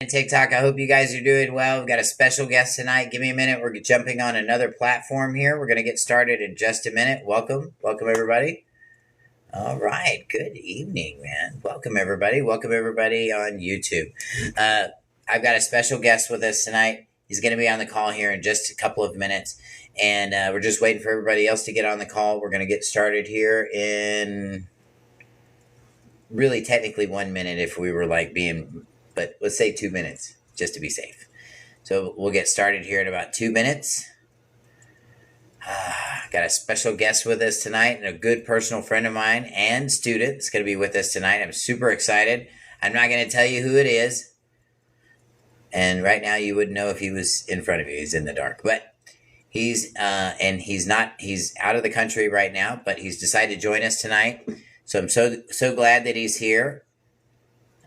TikTok. I hope you guys are doing well. We've got a special guest tonight. Give me a minute. We're jumping on another platform here. We're going to get started in just a minute. Welcome. Welcome, everybody. All right. Good evening, man. Welcome, everybody. Welcome, everybody on YouTube. I've got a special guest with us tonight. He's going to be on the call here in just a couple of minutes. And we're just waiting for everybody else to get on the call. We're going to get started here in really technically 1 minute if we were like being... but let's say 2 minutes just to be safe. So we'll get started here in about 2 minutes. Got a special guest with us tonight and a good personal friend of mine and student that's going to be with us tonight. I'm super excited. I'm not going to tell you who it is. And right now you would know if he was in front of you. He's in the dark. But he's out of the country right now, but he's decided to join us tonight. So I'm so glad that he's here.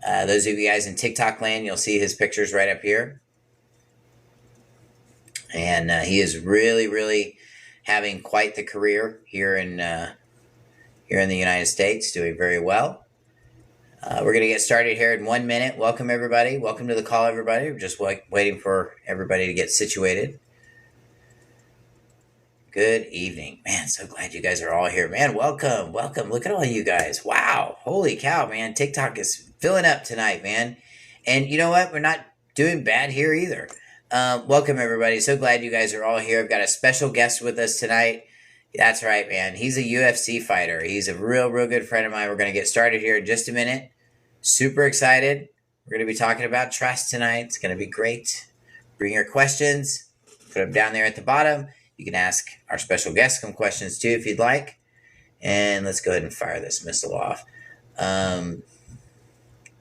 Those of you guys in TikTok land, you'll see his pictures right up here. And he is really, really having quite the career here in the United States, doing very well. We're going to get started here in 1 minute. Welcome, everybody. Welcome to the call, everybody. We're just waiting for everybody to get situated. Good evening. Man, so glad you guys are all here. Man, welcome. Welcome. Look at all you guys. Wow. Holy cow, man. TikTok is filling up tonight, man. And you know what? We're not doing bad here either. Welcome, everybody. So glad you guys are all here. I've got a special guest with us tonight. That's right, man. He's a UFC fighter. He's a real good friend of mine. We're going to get started here in just a minute. Super excited. We're going to be talking about trust tonight. It's going to be great. Bring your questions. Put them down there at the bottom. You can ask our special guest some questions too if you'd like. And let's go ahead and fire this missile off.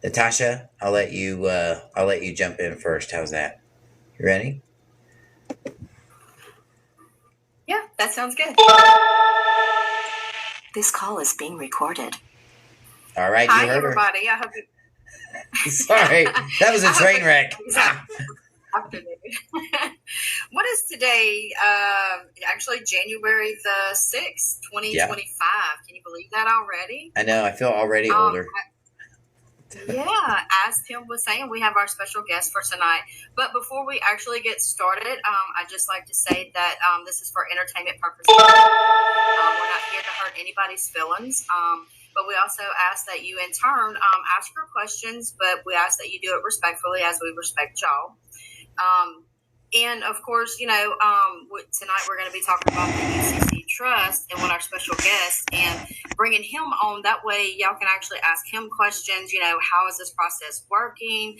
Natasha, I'll let you jump in first. How's that? You ready? Yeah, that sounds good. This call is being recorded. All right, Hi, you heard everybody. I hope you... Sorry, that was a train wreck. What is today? Actually, January the 6th, 2025. Yeah. Can you believe that already? I know. I feel already older. Yeah, as Tim was saying, we have our special guest for tonight. But before we actually get started, I'd just like to say that this is for entertainment purposes. We're not here to hurt anybody's feelings. But we also ask that you, in turn, ask your questions, but we ask that you do it respectfully as we respect y'all. And, of course, tonight we're going to be talking about the UCC Trust and with our special guest and bringing him on. That way y'all can actually ask him questions. How is this process working?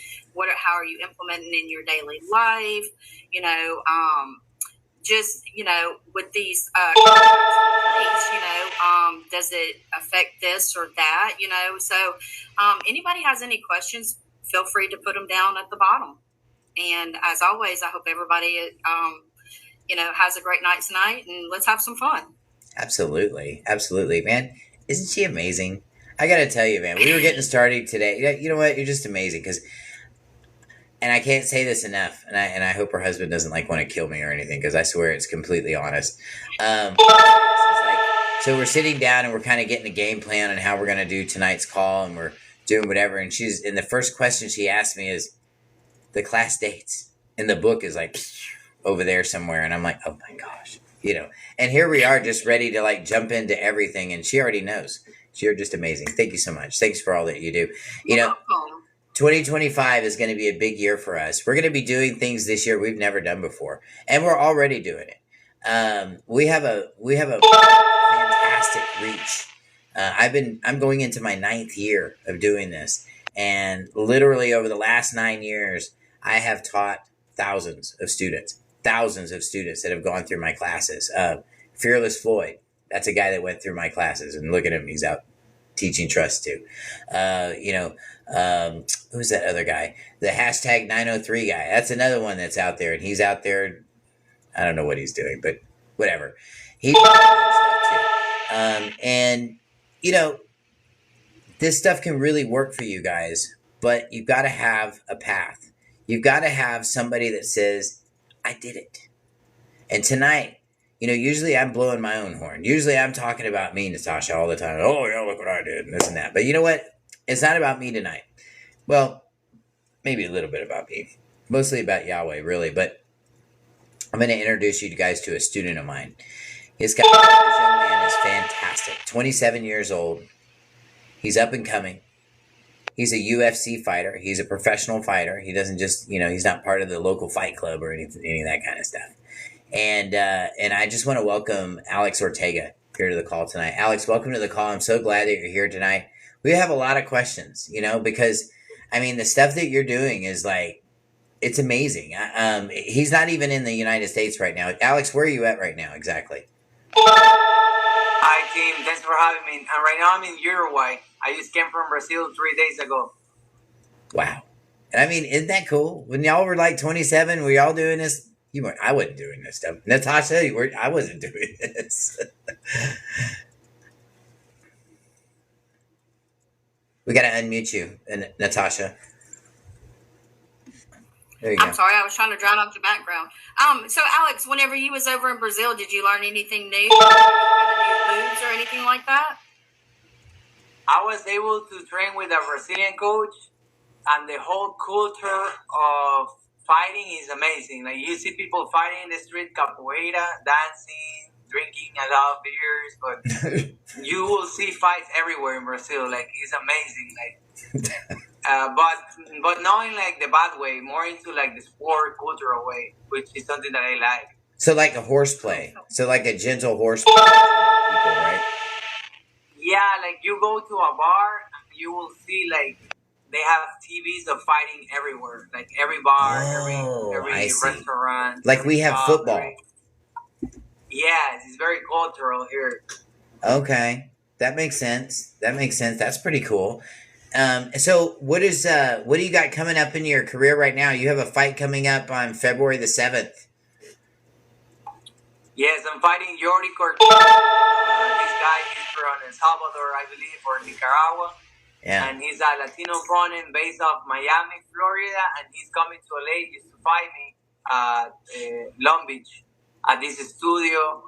How are you implementing in your daily life? With these does it affect this or that? So anybody has any questions, feel free to put them down at the bottom. And as always, I hope everybody, has a great night tonight, and let's have some fun. Absolutely. Absolutely, man. Isn't she amazing? I got to tell you, man, we were getting started today. You know what? You're just amazing and I can't say this enough, and I hope her husband doesn't want to kill me or anything, because I swear it's completely honest. So we're sitting down and we're kind of getting a game plan on how we're going to do tonight's call, and we're doing whatever. And the first question she asked me is the class dates, and the book is over there somewhere, and I'm like, oh my gosh, And here we are, just ready to jump into everything, and she already knows. You're just amazing. Thank you so much. Thanks for all that you do. 2025 is going to be a big year for us. We're going to be doing things this year we've never done before, and we're already doing it. We have a fantastic reach. I'm going into my 9th year of doing this, and literally over the last 9 years, I have taught thousands of students that have gone through my classes. Fearless Floyd, that's a guy that went through my classes, and look at him, he's out teaching trust too. Who's that other guy? The hashtag 903 guy. That's another one that's out there, and he's out there. I don't know what he's doing, but whatever. He's doing stuff too. This stuff can really work for you guys, but you've got to have a path. You've got to have somebody that says, I did it. And tonight, usually I'm blowing my own horn. Usually I'm talking about me, Natasha, all the time. Oh, yeah, look what I did, and this and that. But you know what? It's not about me tonight. Well, maybe a little bit about me, mostly about Yahweh, really. But I'm going to introduce you guys to a student of mine. This guy, this young man is fantastic. 27 years old. He's up and coming. He's a UFC fighter. He's a professional fighter. He doesn't just, he's not part of the local fight club or any of that kind of stuff. And I just want to welcome Alex Ortega here to the call tonight. Alex, welcome to the call. I'm so glad that you're here tonight. We have a lot of questions, because I mean, the stuff that you're doing is like, it's amazing. He's not even in the United States right now. Alex, where are you at right now exactly? Hi, team. Thanks for having me. And right now I'm in Uruguay. I just came from Brazil 3 days ago. Wow. I mean, isn't that cool? When y'all were like 27, were y'all doing this? I wasn't doing this stuff. Natasha, I wasn't doing this. We got to unmute you, Natasha. There you go. I'm sorry, I was trying to drown out the background. So Alex, whenever you was over in Brazil, did you learn anything new? Any new moves or anything like that? I was able to train with a Brazilian coach, and the whole culture of fighting is amazing. Like, you see people fighting in the street, capoeira, dancing, drinking a lot of beers, but you will see fights everywhere in Brazil. Like, it's amazing. Like, but not in like the bad way, more into like the sport cultural way, which is something that I like. So like a horseplay. So like a gentle horseplay, people, right? Yeah, like you go to a bar, you will see like they have TVs of fighting everywhere, like every bar, every restaurant. Like we have football. Yes, it's very cultural here. Okay, that makes sense. That's pretty cool. So what do you got coming up in your career right now? You have a fight coming up on February the 7th. Yes, I'm fighting Yori Cortez. This guy is from El Salvador, I believe, or Nicaragua. Yeah. And he's a Latino opponent based off Miami, Florida, and he's coming to LA just to fight me at Long Beach at this studio.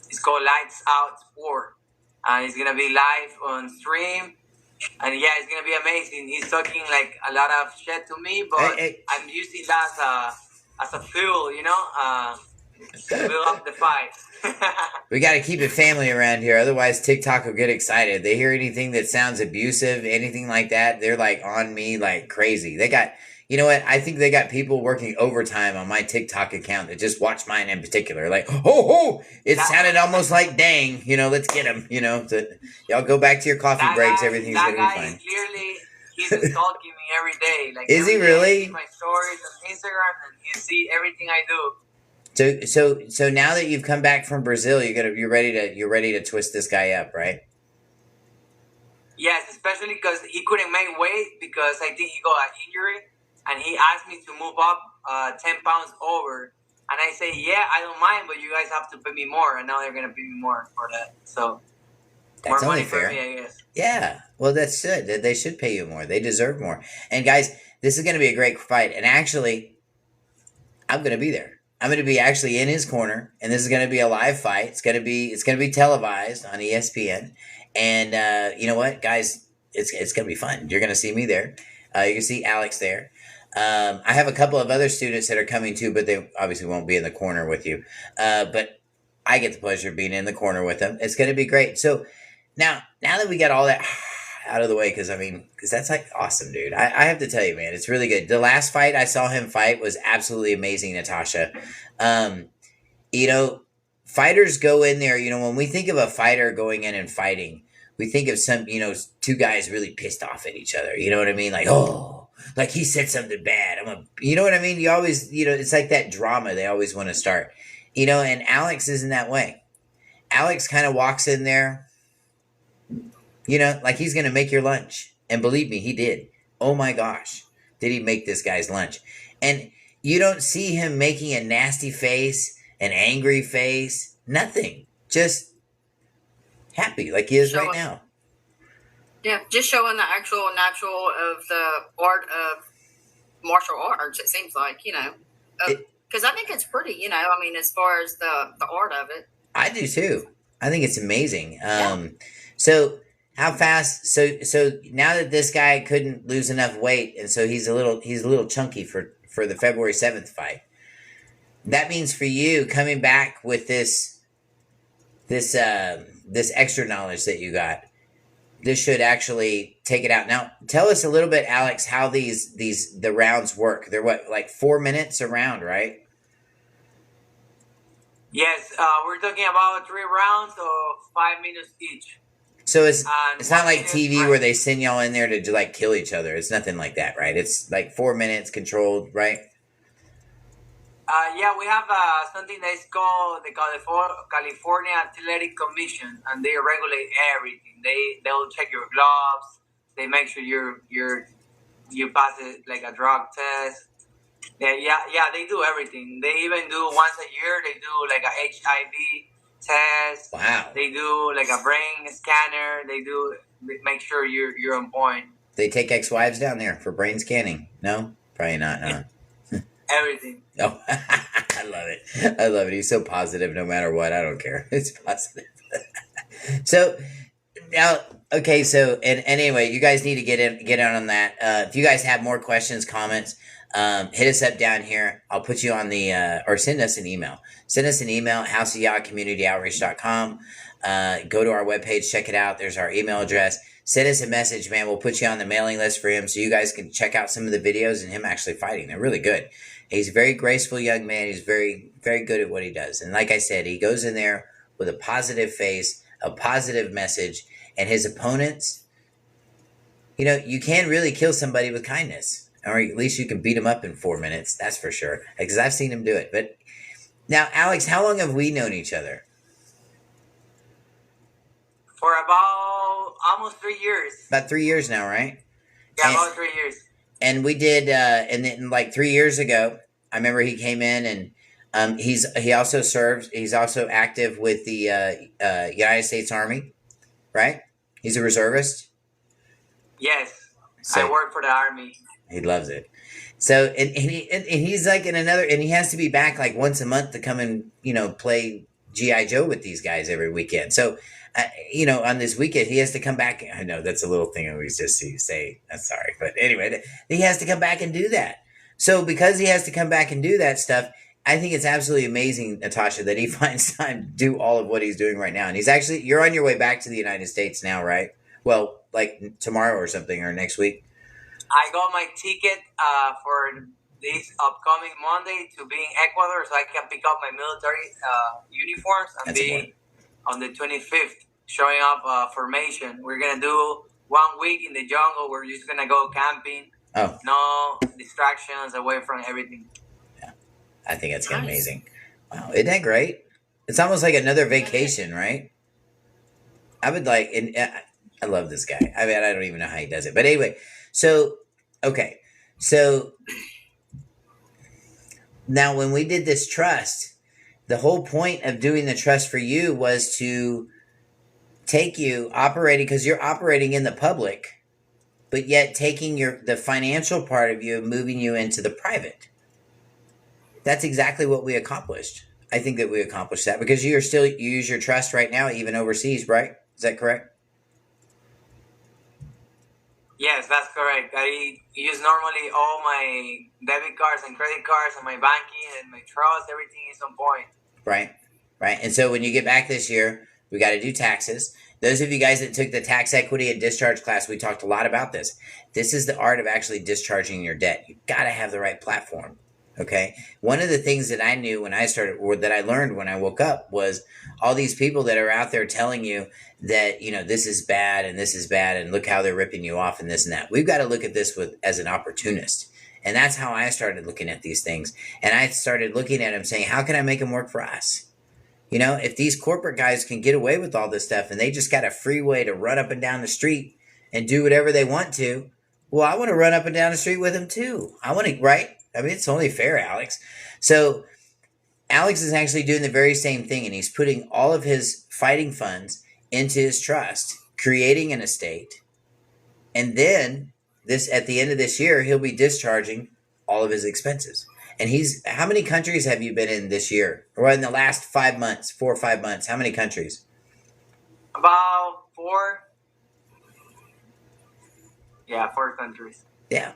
It's called Lights Out Sport. It's gonna be live on stream. And yeah, it's gonna be amazing. He's talking like a lot of shit to me, but I'm using that as a fuel, to build up the fight. We got to keep it family around here, otherwise TikTok will get excited. They hear anything that sounds abusive, anything like that, they're like on me like crazy. They got, you know what? I think they got people working overtime on my TikTok account that just watch mine in particular. Like, it sounded almost like dang, let's get him, So y'all go back to your coffee breaks. Everything's going to be fine. Clearly, he's stalking me every day. Like, is he really? He see my stories on Instagram and he see everything I do. So now that you've come back from Brazil, you're ready to twist this guy up, right? Yes, especially because he couldn't make weight because I think he got an injury. And he asked me to move up 10 pounds over. And I say, yeah, I don't mind, but you guys have to pay me more. And now they're going to pay me more for that. So, that's more only money fair. For me, I guess. Yeah, well, that's good. They should pay you more. They deserve more. And guys, this is going to be a great fight. And actually, I'm going to be there. I'm going to be actually in his corner. And this is going to be a live fight. It's going to be televised on ESPN. And you know what, guys? It's going to be fun. You're going to see me there. You can see Alex there. I have a couple of other students that are coming too, but they obviously won't be in the corner with you. But I get the pleasure of being in the corner with them. It's going to be great. So now that we got all that out of the way, because that's like awesome, dude. I have to tell you, man, it's really good. The last fight I saw him fight was absolutely amazing, Natasha. Fighters go in there, when we think of a fighter going in and fighting, we think of some, two guys really pissed off at each other. You know what I mean? Like, like he said something bad. You know what I mean? You always, it's like that drama they always want to start, and Alex isn't that way. Alex kind of walks in there, like he's going to make your lunch. And believe me, he did. Oh my gosh. Did he make this guy's lunch? And you don't see him making a nasty face, an angry face, nothing. Just happy like he is right now. Yeah, just showing the actual natural of the art of martial arts, it seems like, because I think it's pretty, as far as the art of it. I do too. I think it's amazing. Yeah. So How fast? So now that this guy couldn't lose enough weight, and so he's a little chunky for the February 7th fight. That means for you coming back with this extra knowledge that you got, this should actually take it out. Now, tell us a little bit, Alex, how the rounds work. They're what, like 4 minutes a round, right? Yes, we're talking about 3 rounds of 5 minutes each. So it's And not 1 like minute TV break. where they send y'all in there to like kill each other. It's nothing like that, right? It's like 4 minutes controlled, right? Yeah, we have something that is called the California Athletic Commission, and they regulate everything. They'll check your gloves. They make sure you pass it like a drug test. Yeah. They do everything. They even do once a year. They do like a HIV test. Wow. They do like a brain scanner. They make sure you're on point. They take ex-wives down there for brain scanning. No, probably not. Huh? Everything. Oh, I love it. I love it. He's so positive no matter what. I don't care. It's positive. So now, okay. So, and anyway, you guys need to get in on that. If you guys have more questions, comments, hit us up down here. I'll put you on the, or send us an email. Send us an email, houseofyah@communityoutreach.com. Go to our webpage, check it out. There's our email address. Send us a message, man. We'll put you on the mailing list for him so you guys can check out some of the videos and him actually fighting. They're really good. He's a very graceful young man. He's very, very good at what he does. And like I said, he goes in there with a positive face, a positive message, and his opponents, you can really kill somebody with kindness, or at least you can beat him up in 4 minutes. That's for sure, because I've seen him do it. But now, Alex, how long have we known each other? For about almost 3 years. About 3 years now, right? Yeah, about 3 years. And we did, and then like 3 years ago, I remember he came in, and he also serves. He's also active with the United States Army, right? He's a reservist. Yes, So I work for the Army. he loves it. So and he's like in another, and he has to be back like once a month to come and play GI Joe with these guys every weekend. So. On this weekend, he has to come back. I know that's a little thing I always just say. I'm sorry. But anyway, he has to come back and do that. So because he has to come back and do that stuff, I think it's absolutely amazing, Natasha, that he finds time to do all of what he's doing right now. And you're on your way back to the United States now, right? Well, like tomorrow or something, or next week. I got my ticket for this upcoming Monday to be in Ecuador so I can pick up my military uniforms and be on the 25th showing up formation. We're going to do 1 week in the jungle. We're just going to go camping. Oh. No distractions, away from everything. Yeah. I think that's amazing. Wow. Isn't that great? It's almost like another vacation, right? I would like, and I love this guy. I mean, I don't even know how he does it. But anyway, so, okay. So now when we did this trust, the whole point of doing the trust for you was to take you operating, because you're operating in the public, but yet taking the financial part of you and moving you into the private. That's exactly what we accomplished. I think that we accomplished that because you use your trust right now, even overseas, right? Is that correct? Yes, that's correct. I use normally all my debit cards and credit cards and my banking and my trust. Everything is on point. Right. And so when you get back this year, we got to do taxes. Those of you guys that took the tax equity and discharge class, we talked a lot about this. This is the art of actually discharging your debt. You got to have the right platform. Okay. One of the things that I knew when I started, or that I learned when I woke up, was all these people that are out there telling you that, this is bad and look how they're ripping you off and this and that. We've got to look at this as an opportunist. And that's how I started looking at these things. And I started looking at them saying, how can I make them work for us? If these corporate guys can get away with all this stuff and they just got a free way to run up and down the street and do whatever they want to, well, I want to run up and down the street with them too. I want to, right? I mean, it's only fair, Alex. So Alex is actually doing the very same thing, and he's putting all of his fighting funds into his trust, creating an estate. And then at the end of this year, he'll be discharging all of his expenses. And how many countries have you been in this year? Or in the last 5 months, 4 or 5 months? How many countries? About 4. Yeah, 4 countries. Yeah.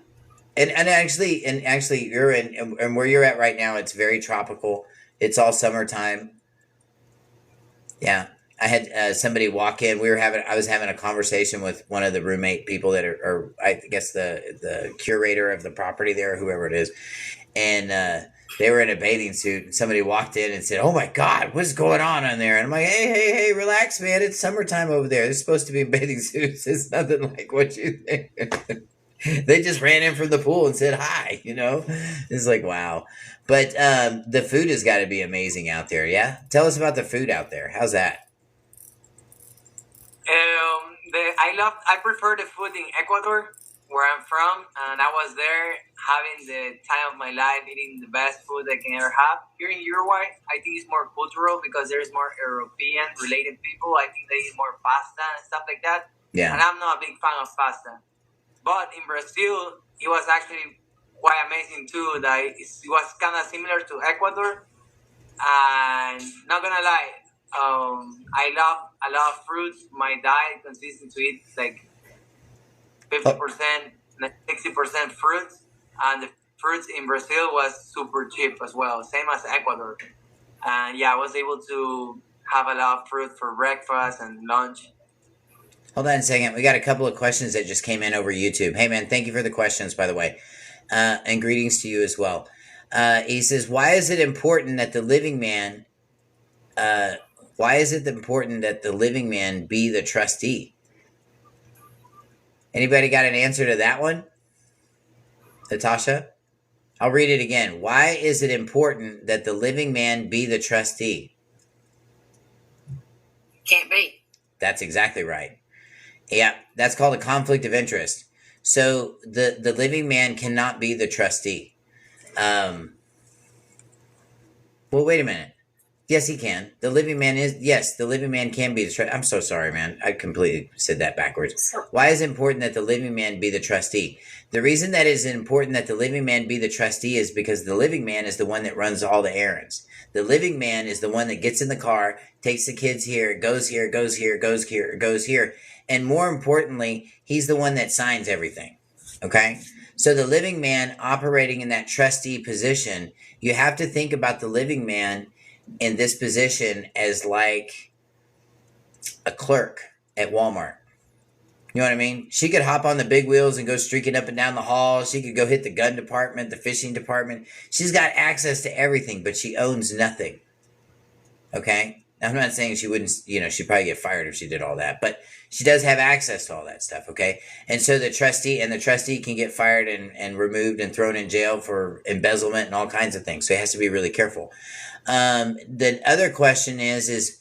And actually you're in, and where you're at right now, it's very tropical. It's all summertime. Yeah. I had somebody walk in. I was having a conversation with one of the roommate people that or I guess the curator of the property there, whoever it is, and they were in a bathing suit. And somebody walked in and said, "Oh my God, what's going on in there?" And I'm like, "Hey, relax, man. It's summertime over there. They're supposed to be in bathing suits. It's nothing like what you think." They just ran in from the pool and said hi. It's like, wow. But the food has got to be amazing out there. Yeah, tell us about the food out there. How's that? I prefer the food in Ecuador, where I'm from, and I was there having the time of my life, eating the best food I can ever have. Here in Uruguay, I think it's more cultural because there's more European related people. I think they eat more pasta and stuff like that. Yeah. And I'm not a big fan of pasta. But in Brazil, it was actually quite amazing too. That it was kind of similar to Ecuador. And not gonna lie, I love fruits. My diet consists to eat like 50%, 60% fruits, and the fruits in Brazil was super cheap as well, same as Ecuador. And yeah, I was able to have a lot of fruit for breakfast and lunch. Hold on a second. We got a couple of questions that just came in over YouTube. Hey, man, thank you for the questions, by the way. And greetings to you as well. He says, why is it important that the living man, be the trustee? Anybody got an answer to that one? Natasha? I'll read it again. Why is it important that the living man be the trustee? Can't be. That's exactly right. Yeah, that's called a conflict of interest. So the living man cannot be the trustee. Well, wait a minute. Yes, he can. The living man can be the trustee. I'm so sorry, man. I completely said that backwards. Why is it important that the living man be the trustee? The reason that it is important that the living man be the trustee is because the living man is the one that runs all the errands. The living man is the one that gets in the car, takes the kids here, goes here, goes here, goes here, goes here. And more importantly, he's the one that signs everything. Okay? So the living man operating in that trustee position, you have to think about the living man in this position as like a clerk at Walmart. You know what I mean? She could hop on the big wheels and go streaking up and down the hall. She could go hit the gun department, the fishing department. She's got access to everything, but she owns nothing. Okay? I'm not saying she wouldn't, she'd probably get fired if she did all that, but she does have access to all that stuff, okay? And so the trustee can get fired and removed and thrown in jail for embezzlement and all kinds of things. So he has to be really careful. The other question is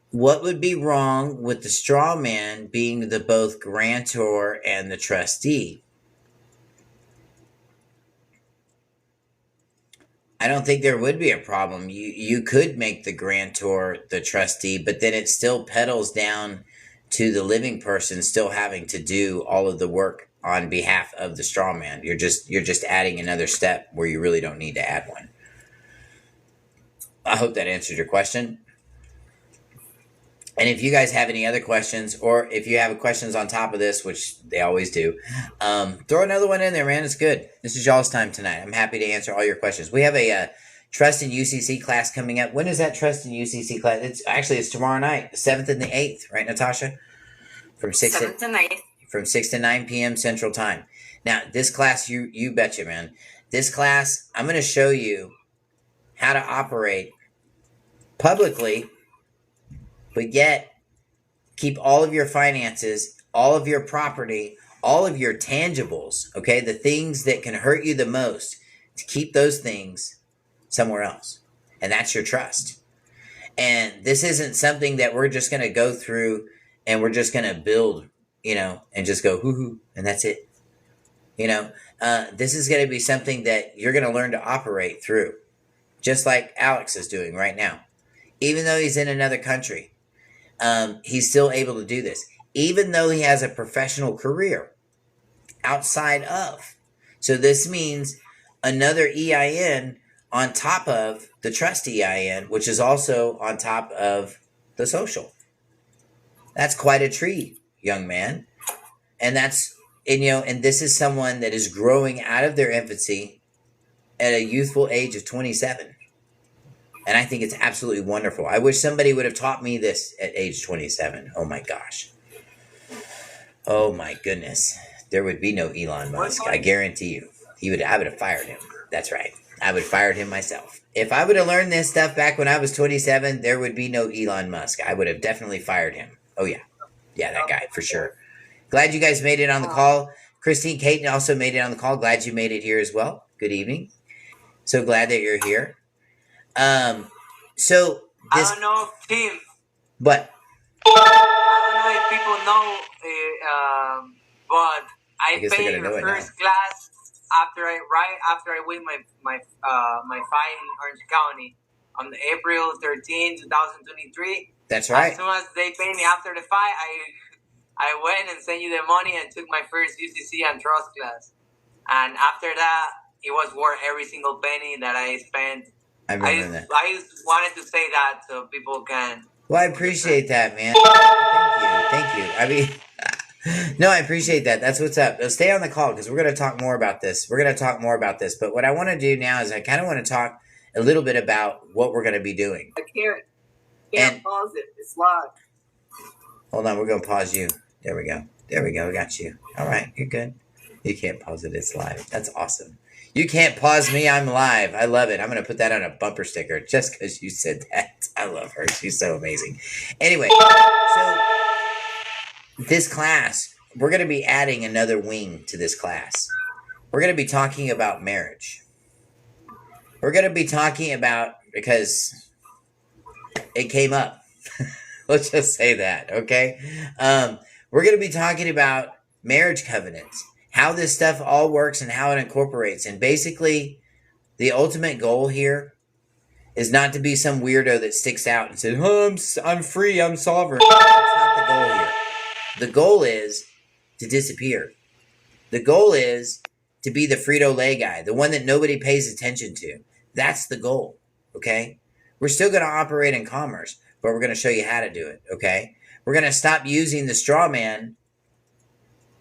what would be wrong with the straw man being the both grantor and the trustee? I don't think there would be a problem. You could make the grantor the trustee, but then it still pedals down to the living person still having to do all of the work on behalf of the straw man. You're just adding another step where you really don't need to add one. I hope that answered your question. And if you guys have any other questions, or if you have questions on top of this, which they always do, throw another one in there, man. It's good. This is y'all's time tonight. I'm happy to answer all your questions. We have a Trust in UCC class coming up. When is that Trust in UCC class? It's tomorrow night, the 7th and the 8th, right, Natasha? From 6 to 9 p.m. Central Time. Now, this class, you betcha, man. This class, I'm going to show you how to operate publicly, but yet keep all of your finances, all of your property, all of your tangibles, okay, the things that can hurt you the most, to keep those things somewhere else. And that's your trust. And this isn't something that we're just going to go through and we're just going to build, and just go hoo-hoo, and that's it. This is going to be something that you're going to learn to operate through, just like Alex is doing right now. Even though he's in another country, he's still able to do this, even though he has a professional career outside of. So this means another EIN on top of the trust EIN, which is also on top of the social. That's quite a treat, young man. And that's, and and this is someone that is growing out of their infancy at a youthful age of 27. And I think it's absolutely wonderful. I wish somebody would have taught me this at age 27. Oh my gosh. Oh my goodness. There would be no Elon Musk. I guarantee you. I would have fired him. That's right. I would have fired him myself. If I would have learned this stuff back when I was 27, there would be no Elon Musk. I would have definitely fired him. Oh yeah. Yeah, that guy for sure. Glad you guys made it on the call. Christine Caton also made it on the call. Glad you made it here as well. Good evening. So glad that you're here. So this, I don't know if Tim. but I don't know if people know, but I guess they're paid gonna know the it now. first class after I win my fight in Orange County on April 13, 2023. That's right. As soon as they paid me after the fight, I went and sent you the money and took my first UCC and trust class. And after that, it was worth every single penny that I spent. I remember that. I just wanted to say that so people can. Well, I appreciate that, man. Thank you. I mean, no, I appreciate that. That's what's up. Now, stay on the call because we're going to talk more about this. But what I want to do now is I kind of want to talk a little bit about what we're going to be doing. I can't pause it. It's live. Hold on. We're going to pause you. There we go. I got you. All right. You're good. You can't pause it. It's live. That's awesome. You can't pause me. I'm live. I love it. I'm going to put that on a bumper sticker just because you said that. I love her. She's so amazing. Anyway, so this class, we're going to be adding another wing to this class. We're going to be talking about marriage. We're going to be talking about, because it came up. Let's just say that, okay? We're going to be talking about marriage covenants, how this stuff all works and how it incorporates. And basically, the ultimate goal here is not to be some weirdo that sticks out and says, oh, I'm free, I'm sovereign. That's not the goal here. The goal is to disappear. The goal is to be the Frito-Lay guy, the one that nobody pays attention to. That's the goal, okay? We're still going to operate in commerce, but we're going to show you how to do it, okay? We're going to stop using the straw man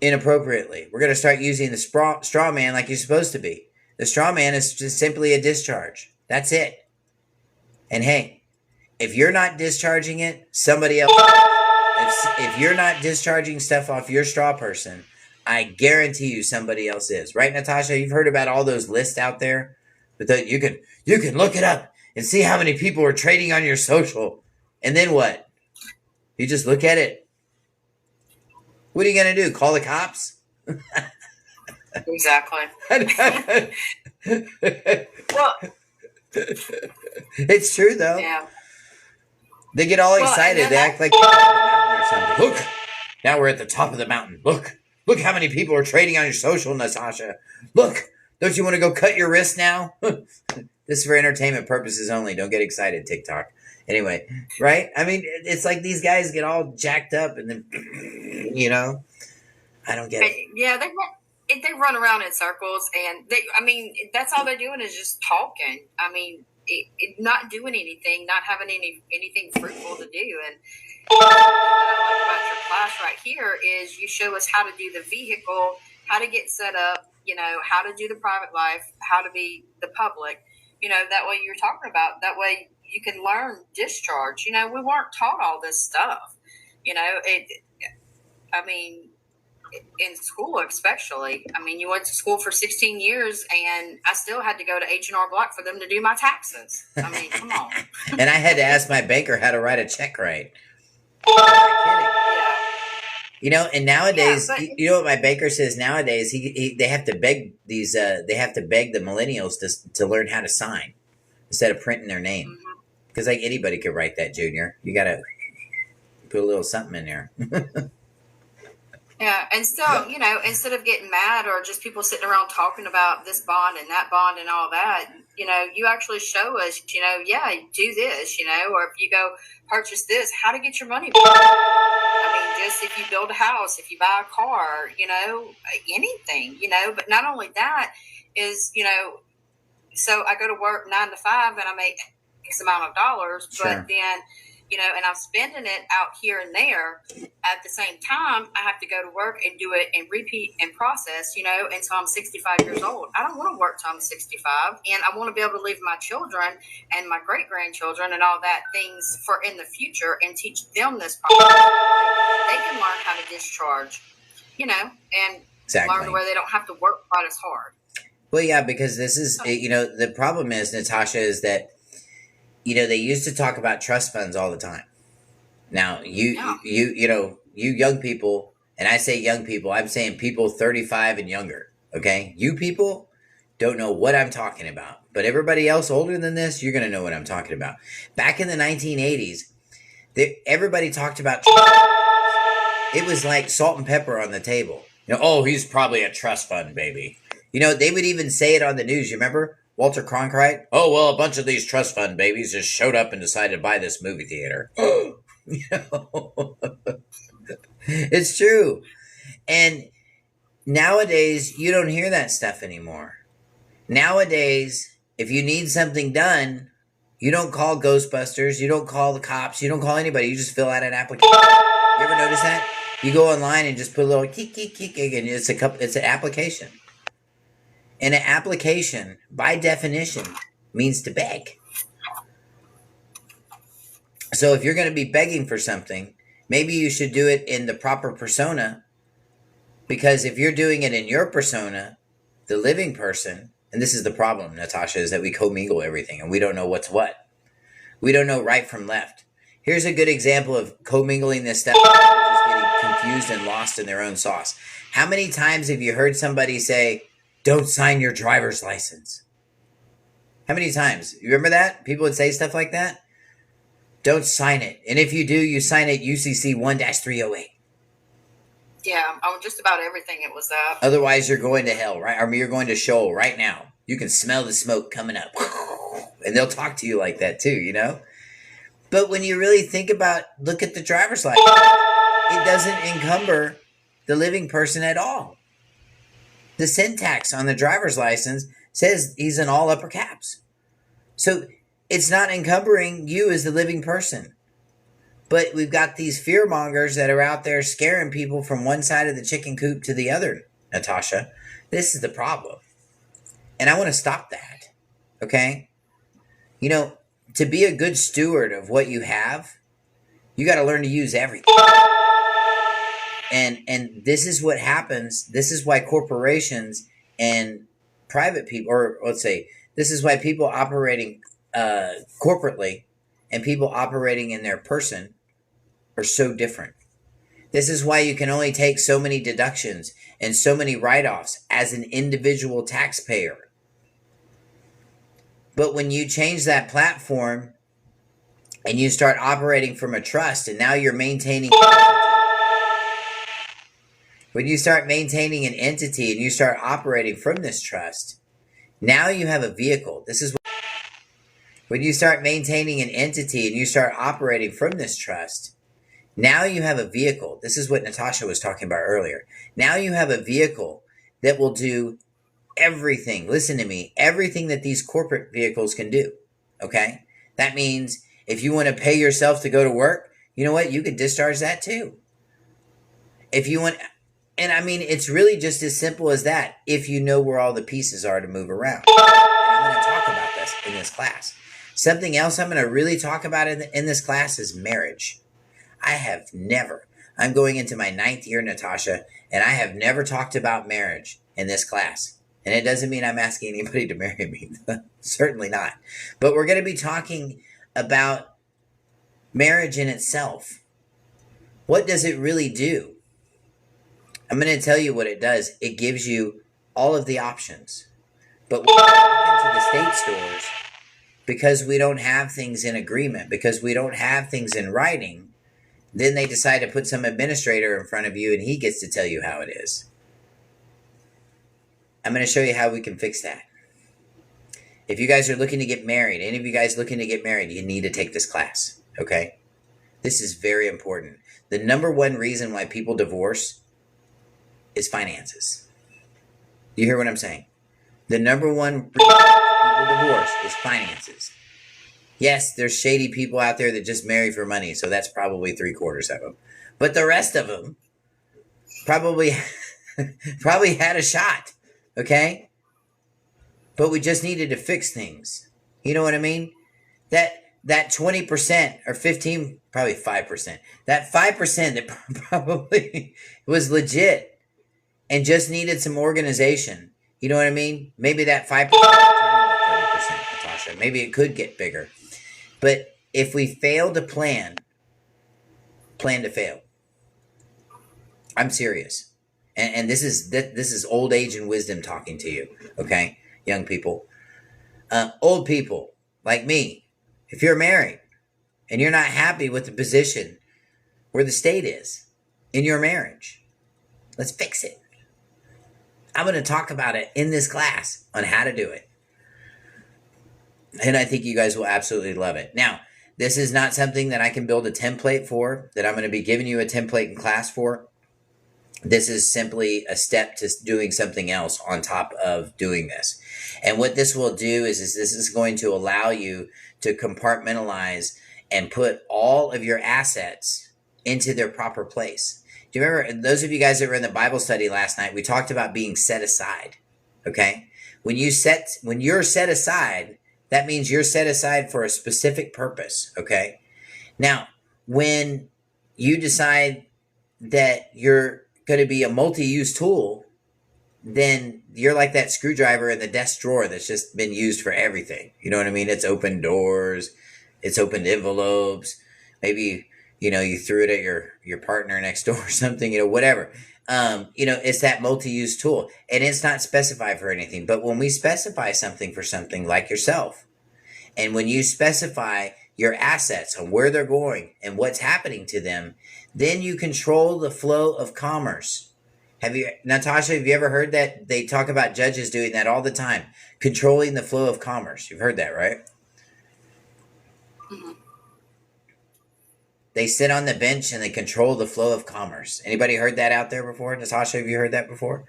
inappropriately. We're going to start using the straw man like you're supposed to be. The straw man is just simply a discharge. That's it. And hey, if you're not discharging it, somebody else is. If you're not discharging stuff off your straw person, I guarantee you somebody else is. Right, Natasha? You've heard about all those lists out there? But you can look it up and see how many people are trading on your social. And then what? You just look at it. What are you going to do? Call the cops? Exactly. Well, it's true, though. Yeah. They get all excited. They act like they're on the mountain or something. Look, now we're at the top of the mountain. Look how many people are trading on your social, Natasha. Look, don't you want to go cut your wrist now? This is for entertainment purposes only. Don't get excited, TikTok. Anyway, right? I mean, it's like these guys get all jacked up and then, I don't get it. Yeah, they run around in circles, and that's all they're doing is just talking. I mean, not doing anything, not having anything fruitful to do. And what I like about your class right here is you show us how to do the vehicle, how to get set up, how to do the private life, how to be the public. That way you're talking about. That way you can learn discharge. We weren't taught all this stuff. In school especially. You went to school for 16 years, and I still had to go to H&R Block for them to do my taxes. Come on. And I had to ask my banker how to write a check right. I'm not kidding. Yeah. And nowadays, Yeah, you know what my banker says nowadays? They have to beg they have to beg the millennials to learn how to sign instead of printing their name. Because like anybody could write that, Junior. You got to put a little something in there. Yeah, and so, instead of getting mad or just people sitting around talking about this bond and that bond and all that, you actually show us, do this, or if you go purchase this, how to get your money back. Just if you build a house, if you buy a car, anything, but not only that is, so I go to work 9 to 5 and I make X amount of dollars, Sure. But then and I'm spending it out here and there. At the same time, I have to go to work and do it and repeat and process, until I'm 65 years old. I don't want to work till I'm 65, and I want to be able to leave my children and my great grandchildren and all that things for in the future and teach them this process. They can learn how to discharge, and Exactly. learn where they don't have to work quite as hard. Well, yeah, because this is, the problem is, Natasha, is that, they used to talk about trust funds all the time. Now, you young people, and I say young people, I'm saying people 35 and younger, okay? You people don't know what I'm talking about. But everybody else older than this, you're going to know what I'm talking about. Back in the 1980s, everybody talked about trust funds. It was like salt and pepper on the table. Oh, he's probably a trust fund baby. They would even say it on the news. You remember Walter Cronkite? Oh, well, a bunch of these trust fund babies just showed up and decided to buy this movie theater. It's true. And nowadays, you don't hear that stuff anymore. Nowadays, if you need something done, you don't call Ghostbusters, you don't call the cops, you don't call anybody, you just fill out an application. You ever notice that? You go online and just put a little kick, and it's an application. And an application, by definition, means to beg. So if you're going to be begging for something, maybe you should do it in the proper persona. Because if you're doing it in your persona, the living person, and this is the problem, Natasha, is that we commingle everything and we don't know what's what. We don't know right from left. Here's a good example of commingling this stuff. People just getting confused and lost in their own sauce. How many times have you heard somebody say, "Don't sign your driver's license"? How many times? You remember that? People would say stuff like that. Don't sign it. And if you do, you sign it UCC 1-308. Yeah, just about everything it was that. Otherwise, you're going to hell, right? I mean, you're going to Sheol right now. You can smell the smoke coming up. And they'll talk to you like that too, But when you really think look at the driver's license. It doesn't encumber the living person at all. The syntax on the driver's license says he's in all upper caps. So it's not encumbering you as the living person. But we've got these fear mongers that are out there scaring people from one side of the chicken coop to the other, Natasha. This is the problem. And I want to stop that. Okay? To be a good steward of what you have, you got to learn to use everything. And this is what happens. This is why corporations and private people, or let's say, this is why people operating corporately and people operating in their person are so different. This is why you can only take so many deductions and so many write-offs as an individual taxpayer. But when you change that platform and you start operating from a trust, and now you're maintaining when you start maintaining an entity and you start operating from this trust, now you have a vehicle. This is when you start maintaining an entity and you start operating from this trust, now you have a vehicle. This is what Natasha was talking about earlier. Now you have a vehicle that will do everything. Listen to me. Everything that these corporate vehicles can do. Okay? That means if you want to pay yourself to go to work, you know what? You could discharge that too. If you want, and I mean, it's really just as simple as that if you know where all the pieces are to move around. And I'm going to talk about this in this class. Something else I'm going to really talk about in this class is marriage. I'm going into my 9th year, Natasha, and I have never talked about marriage in this class. And it doesn't mean I'm asking anybody to marry me. Certainly not. But we're going to be talking about marriage in itself. What does it really do? I'm going to tell you what it does. It gives you all of the options. But when you walk into the state stores, because we don't have things in agreement, because we don't have things in writing, then they decide to put some administrator in front of you and he gets to tell you how it is. I'm going to show you how we can fix that. If you guys are looking to get married, any of you guys looking to get married, you need to take this class, okay? This is very important. The number one reason why people divorce is finances. You hear what I'm saying? The number one reason why people divorce is finances. Yes, there's shady people out there that just marry for money, so that's probably 3/4 of them. But the rest of them probably probably had a shot, okay? But we just needed to fix things. You know what I mean? That 20% or 15, probably 5%. That 5% that probably was legit and just needed some organization. You know what I mean? Maybe that 5% will turn into 30%, Natasha. Maybe it could get bigger. But if we fail to plan to fail. I'm serious. And this is old age and wisdom talking to you, okay? Young people. Old people like me, if you're married and you're not happy with the position where the state is in your marriage, let's fix it. I'm going to talk about it in this class on how to do it. And I think you guys will absolutely love it. Now, this is not something that I can build a template for, that I'm going to be giving you a template in class for. This is simply a step to doing something else on top of doing this. And what this will do is this is going to allow you to compartmentalize and put all of your assets into their proper place. Do you remember, those of you guys that were in the Bible study last night, we talked about being set aside, okay? When you're set aside, that means you're set aside for a specific purpose, okay? Now, when you decide that you're going to be a multi-use tool, then you're like that screwdriver in the desk drawer that's just been used for everything. You know what I mean? It's opened doors, it's opened envelopes. Maybe, you threw it at your partner next door or something, whatever. It's that multi-use tool, and it's not specified for anything. But when we specify something for something like yourself, and when you specify your assets and where they're going and what's happening to them, then you control the flow of commerce. Natasha, have you ever heard that? They talk about judges doing that all the time, controlling the flow of commerce. You've heard that, right? Mm-hmm. They sit on the bench and they control the flow of commerce. Anybody heard that out there before? Natasha, have you heard that before?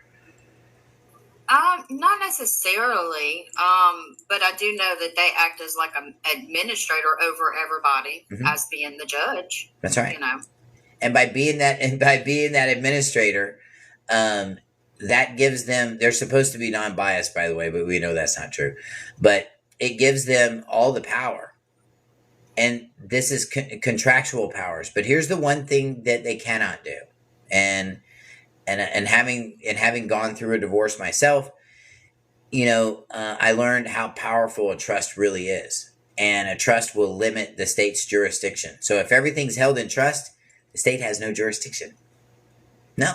Not necessarily, but I do know that they act as like an administrator over everybody, as being the judge. That's right. And by being that administrator, that gives them, they're supposed to be non-biased, by the way, but we know that's not true. But it gives them all the power. And this is contractual powers. But here's the one thing that they cannot do. And having gone through a divorce myself, I learned how powerful a trust really is. And a trust will limit the state's jurisdiction. So if everything's held in trust, the state has no jurisdiction. No.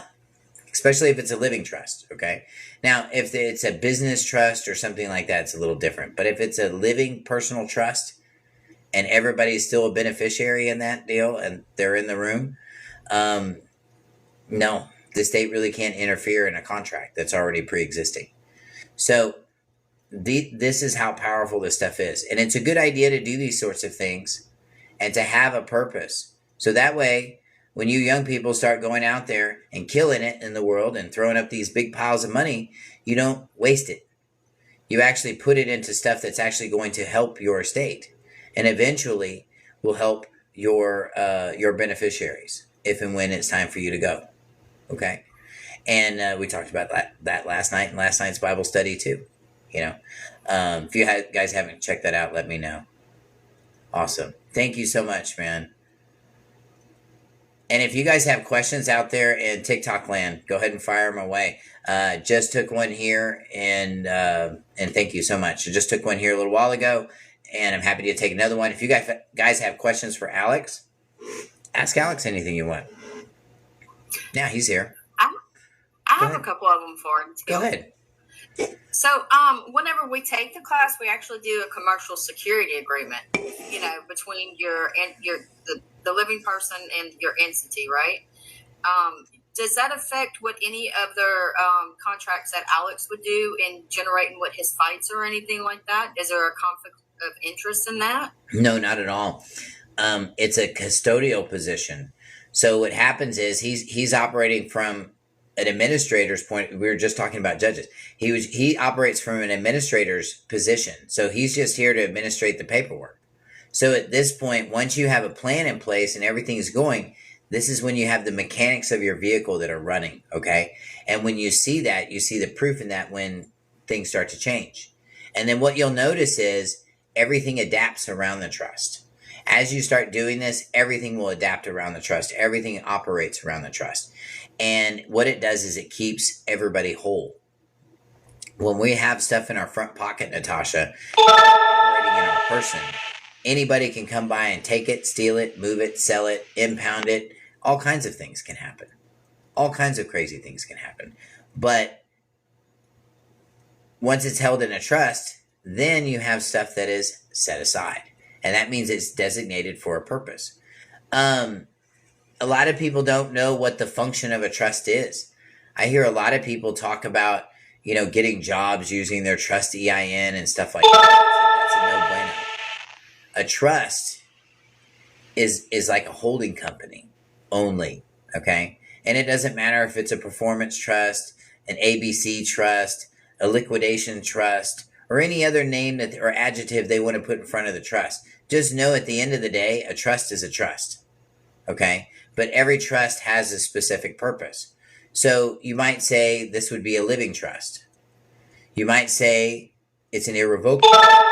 Especially if it's a living trust, okay? Now, if it's a business trust or something like that, it's a little different. But if it's a living personal trust and everybody's still a beneficiary in that deal and they're in the room, no. The state really can't interfere in a contract that's already pre-existing. So this is how powerful this stuff is. And it's a good idea to do these sorts of things and to have a purpose. So that way, when you young people start going out there and killing it in the world and throwing up these big piles of money, you don't waste it. You actually put it into stuff that's actually going to help your estate and eventually will help your beneficiaries if and when it's time for you to go. Okay. And we talked about that last night in last night's Bible study too. If you guys haven't checked that out, let me know. Awesome. Thank you so much, man. And if you guys have questions out there in TikTok land, go ahead and fire them away. Just took one here and thank you so much. I just took one here a little while ago and I'm happy to take another one. If you guys have questions for Alex, ask Alex anything you want. Now he's here. I have a couple of them for him too. Go ahead. So, whenever we take the class, we actually do a commercial security agreement, between the living person and your entity, right? Does that affect what any other contracts that Alex would do in generating what his fights or anything like that? Is there a conflict of interest in that? No, not at all. It's a custodial position. So what happens is he's operating from an administrator's point. We were just talking about judges. He operates from an administrator's position. So he's just here to administrate the paperwork. So at this point, once you have a plan in place and everything is going, this is when you have the mechanics of your vehicle that are running, okay? And when you see that, you see the proof in that when things start to change. And then what you'll notice is everything adapts around the trust. As you start doing this, everything will adapt around the trust. Everything operates around the trust. And what it does is it keeps everybody whole. When we have stuff in our front pocket, Natasha, operating in our person, anybody can come by and take it, steal it, move it, sell it, impound it. All kinds of things can happen. All kinds of crazy things can happen. But once it's held in a trust, then you have stuff that is set aside. And that means it's designated for a purpose. A lot of people don't know what the function of a trust is. I hear a lot of people talk about, getting jobs using their trust EIN and stuff like that. That's a no-bueno. A trust is like a holding company only, okay? And it doesn't matter if it's a performance trust, an ABC trust, a liquidation trust, or any other name or adjective they want to put in front of the trust. Just know at the end of the day, a trust is a trust, okay? But every trust has a specific purpose. So you might say this would be a living trust. You might say it's an irrevocable trust.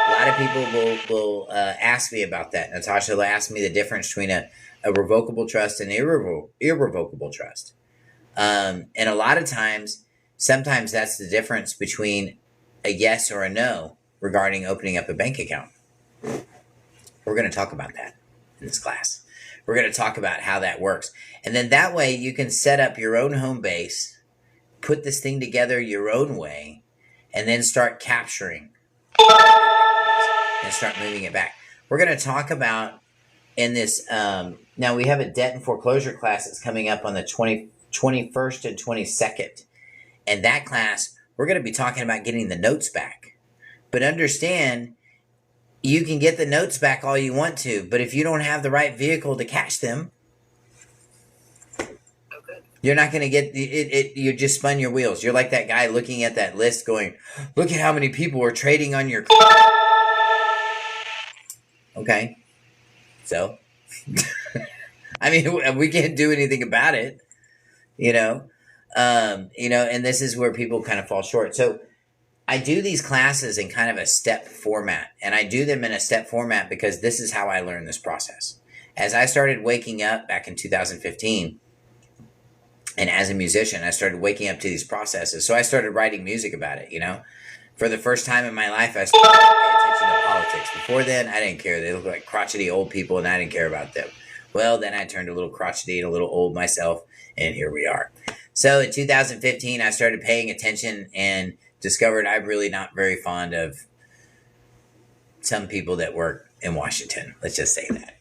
A lot of people will ask me about that. Natasha will ask me the difference between a revocable trust and irrevocable trust. And a lot of times, sometimes that's the difference between a yes or a no regarding opening up a bank account. We're going to talk about that in this class. We're going to talk about how that works. And then that way you can set up your own home base, put this thing together your own way, and then start capturing and start moving it back. We're going to talk about in this, now we have a debt and foreclosure class that's coming up on the 21st and 22nd. And that class, we're going to be talking about getting the notes back. But understand, you can get the notes back all you want to, but if you don't have the right vehicle to cash them, you're not going to get it. You just spun your wheels. You're like that guy looking at that list going, look at how many people are trading on your car. Okay. So, I mean, we can't do anything about it, and this is where people kind of fall short. So I do these classes in kind of a step format, and I do them in a step format because this is how I learned this process. As I started waking up back in 2015, and as a musician, I started waking up to these processes. So I started writing music about it, For the first time in my life, I started to pay attention to politics. Before then, I didn't care. They looked like crotchety old people, and I didn't care about them. Well, then I turned a little crotchety and a little old myself, and here we are. So in 2015, I started paying attention and discovered I'm really not very fond of some people that work in Washington. Let's just say that.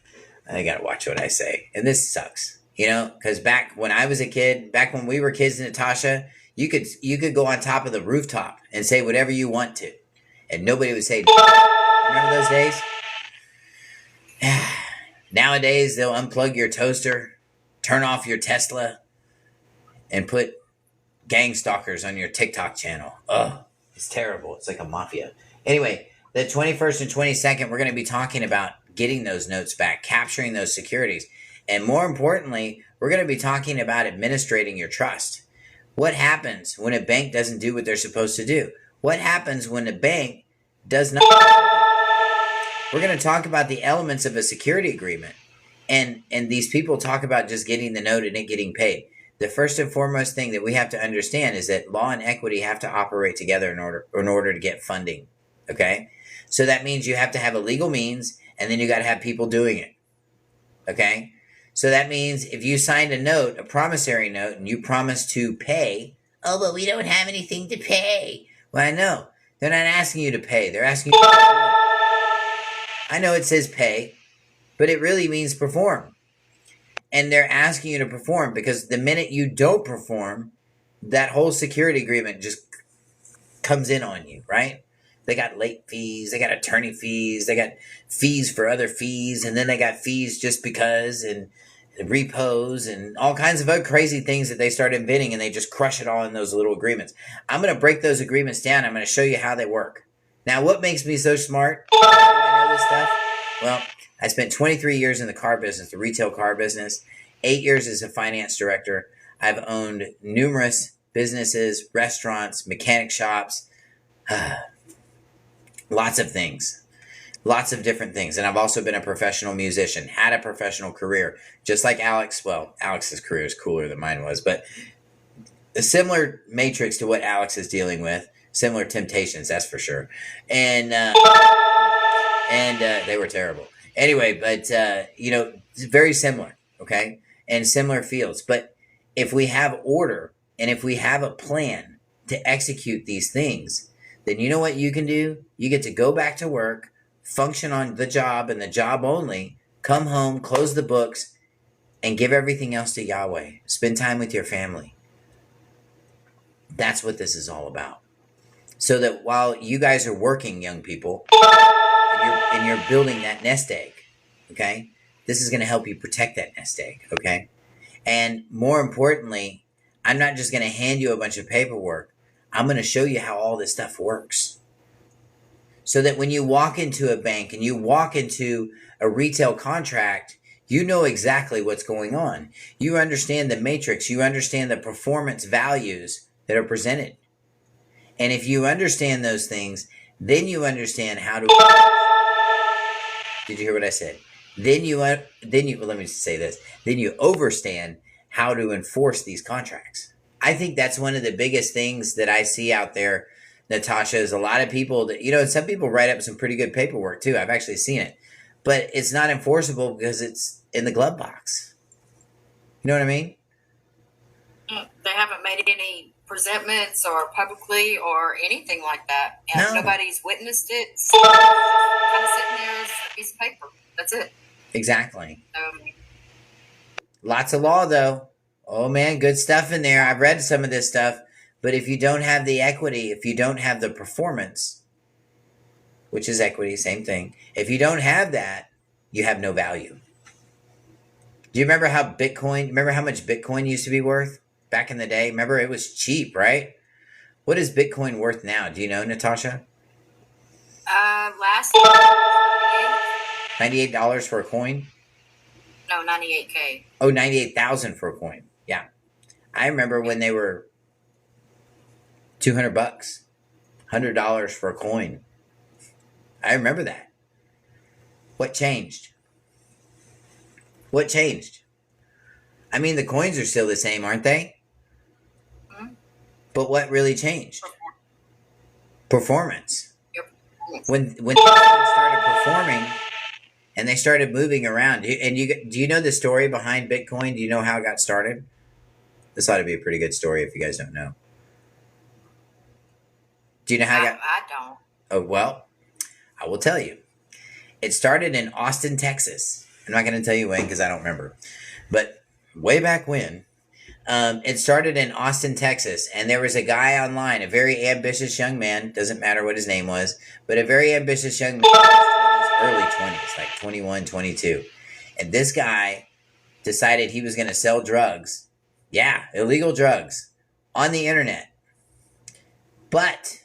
I got to watch what I say. And this sucks, because back when I was a kid, back when we were kids, Natasha, you could go on top of the rooftop and say whatever you want to, and nobody would say, remember those days? Nowadays, they'll unplug your toaster, turn off your Tesla, and put gang stalkers on your TikTok channel. Ugh, it's terrible. It's like a mafia. Anyway, the 21st and 22nd, we're going to be talking about getting those notes back, capturing those securities. And more importantly, we're going to be talking about administrating your trust. What happens when a bank doesn't do what they're supposed to do? What happens when a bank does not? We're going to talk about the elements of a security agreement. And these people talk about just getting the note and it getting paid. The first and foremost thing that we have to understand is that law and equity have to operate together in order to get funding. Okay? So that means you have to have a legal means, and then you got to have people doing it. Okay? So that means if you signed a note, a promissory note, and you promised to pay, oh, but we don't have anything to pay. Well, I know. They're not asking you to pay. They're asking you to perform. I know it says pay, but it really means perform. And they're asking you to perform because the minute you don't perform, that whole security agreement just comes in on you, right? They got late fees, they got attorney fees, they got fees for other fees, and then they got fees just because, and repos, and all kinds of other crazy things that they start inventing, and they just crush it all in those little agreements. I'm going to break those agreements down. I'm going to show you how they work. Now, what makes me so smart? How do I know this stuff? Well, I spent 23 years in the car business, the retail car business, 8 years as a finance director. I've owned numerous businesses, restaurants, mechanic shops, lots of things, lots of different things. And I've also been a professional musician, had a professional career, just like Alex. Well, Alex's career is cooler than mine was, but a similar matrix to what Alex is dealing with, similar temptations, that's for sure. And they were terrible. Anyway, but very similar, okay, and similar fields. But if we have order and if we have a plan to execute these things, then you know what you can do? You get to go back to work, function on the job and the job only, come home, close the books, and give everything else to Yahweh. Spend time with your family. That's what this is all about. So that while you guys are working, young people, and you're building that nest egg, okay, this is going to help you protect that nest egg, okay? And more importantly, I'm not just going to hand you a bunch of paperwork. I'm going to show you how all this stuff works. So that when you walk into a bank and you walk into a retail contract, you know exactly what's going on. You understand the matrix. You understand the performance values that are presented. And if you understand those things, then you understand how to... Did you hear what I said? Then you let me say this. Then you understand how to enforce these contracts. I think that's one of the biggest things that I see out there, Natasha, is a lot of people that, some people write up some pretty good paperwork too. I've actually seen it, but it's not enforceable because it's in the glove box. You know what I mean? They haven't made any presentments or publicly or anything like that. And No. Nobody's witnessed it. So it's kind of sitting there as a piece of paper. That's it. Exactly. Lots of law though. Oh man, good stuff in there. I've read some of this stuff, but if you don't have the equity, if you don't have the performance, which is equity, same thing. If you don't have that, you have no value. Do you remember how much Bitcoin used to be worth back in the day? Remember, it was cheap, right? What is Bitcoin worth now? Do you know, Natasha? Last year, $98 for a coin? No, 98K. Oh, 98,000 for a coin. Yeah. I remember when they were $200, $100 for a coin. I remember that. What changed? What changed? I mean, the coins are still the same, aren't they? Mm-hmm. But what really changed? Performance. Yep. When these things started performing and they started moving around, do you know the story behind Bitcoin? Do you know how it got started? This ought to be a pretty good story if you guys don't know. Do you know how it got? I don't. Oh, well, I will tell you. It started in Austin, Texas. I'm not going to tell you when because I don't remember. But way back when, it started in Austin, Texas. And there was a guy online, a very ambitious young man. Doesn't matter what his name was. But a very ambitious young man in his early 20s, like 21, 22. And this guy decided he was going to sell drugs. Yeah, illegal drugs on the internet. But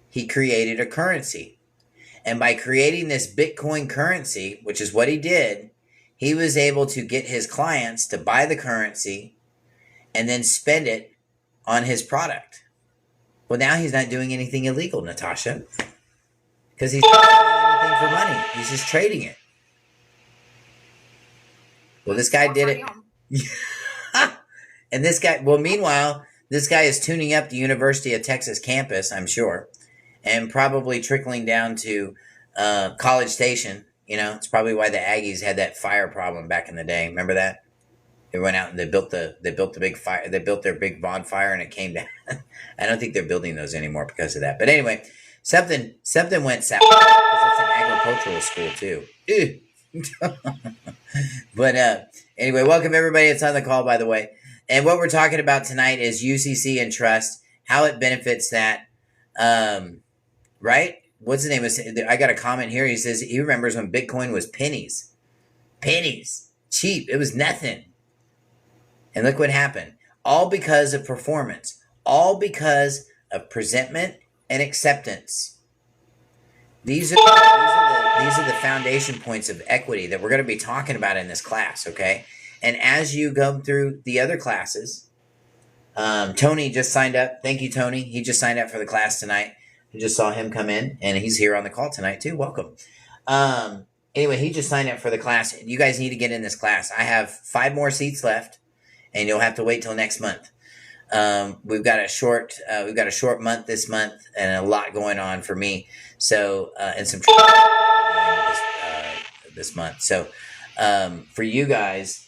he created a currency. And by creating this Bitcoin currency, which is what he did, he was able to get his clients to buy the currency and then spend it on his product. Well, now he's not doing anything illegal, Natasha, because he's not doing anything for money. He's just trading it. Well, this guy did it. And this guy, meanwhile, this guy is tuning up the University of Texas campus, I'm sure, and probably trickling down to College Station. It's probably why the Aggies had that fire problem back in the day. Remember that? They went out and they built the big fire. They built their big bonfire and it came down. I don't think they're building those anymore because of that. But anyway, something went south because it's an agricultural school too. But anyway, welcome everybody. It's on the call, by the way. And what we're talking about tonight is UCC and trust, how it benefits that. Right? What's his name? I got a comment here. He says he remembers when Bitcoin was pennies. Pennies. Cheap. It was nothing. And look what happened. All because of performance. All because of presentment and acceptance. These are the foundation points of equity that we're going to be talking about in this class, okay? And as you go through the other classes, Tony just signed up. Thank you, Tony. He just signed up for the class tonight. I just saw him come in, and he's here on the call tonight too. Welcome. Anyway, he just signed up for the class. You guys need to get in this class. I have 5 more seats left, and you'll have to wait till next month. We've got a short month this month, and a lot going on for me. So, and some this month. So, for you guys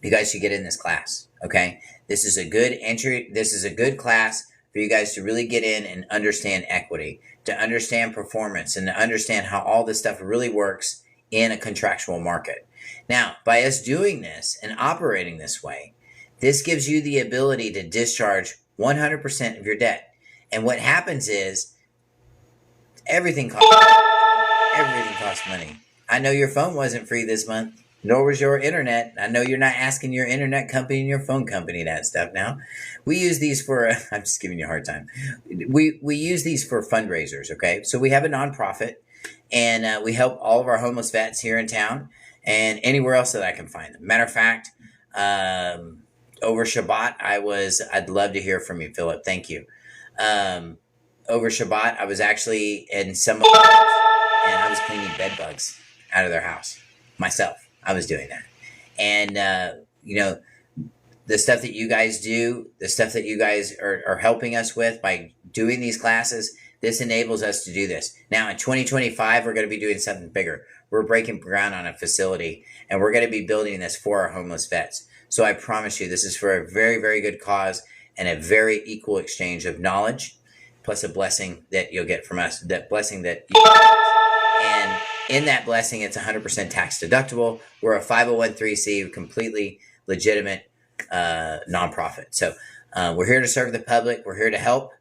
should get in this class. Okay, this is a good entry. This is a good class for you guys to really get in and understand equity, to understand performance, and to understand how all this stuff really works in a contractual market. Now, by us doing this and operating this way, this gives you the ability to discharge 100% of your debt. And what happens is everything costs money. I know your phone wasn't free this month, nor was your internet. I know you're not asking your internet company and your phone company that stuff now. We use these for, I'm just giving you a hard time. We use these for fundraisers, okay? So we have a nonprofit, and we help all of our homeless vets here in town and anywhere else that I can find them. Matter of fact, over Shabbat, I'd love to hear from you, Philip. Thank you. Over Shabbat, I was actually in some of the house, and I was cleaning bed bugs out of their house myself. I was doing that. And, the stuff that you guys do, the stuff that you guys are helping us with by doing these classes, this enables us to do this. Now, in 2025, we're going to be doing something bigger. We're breaking ground on a facility, and we're going to be building this for our homeless vets. So I promise you, this is for a very, very good cause and a very equal exchange of knowledge, plus a blessing that you'll get from us, that blessing that you get. And in that blessing, it's 100% tax deductible. We're a 501(c), completely legitimate nonprofit. So we're here to serve the public. We're here to help.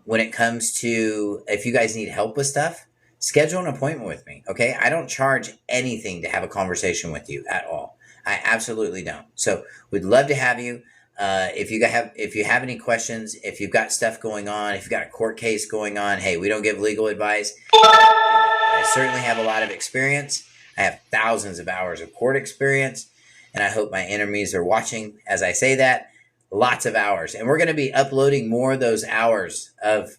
When it comes to, if you guys need help with stuff, schedule an appointment with me, okay? I don't charge anything to have a conversation with you at all. I absolutely don't. So we'd love to have you. If you have any questions, if you've got stuff going on, if you've got a court case going on, hey, we don't give legal advice. I certainly have a lot of experience. I have thousands of hours of court experience, and I hope my enemies are watching as I say that. Lots of hours. And we're going to be uploading more of those hours of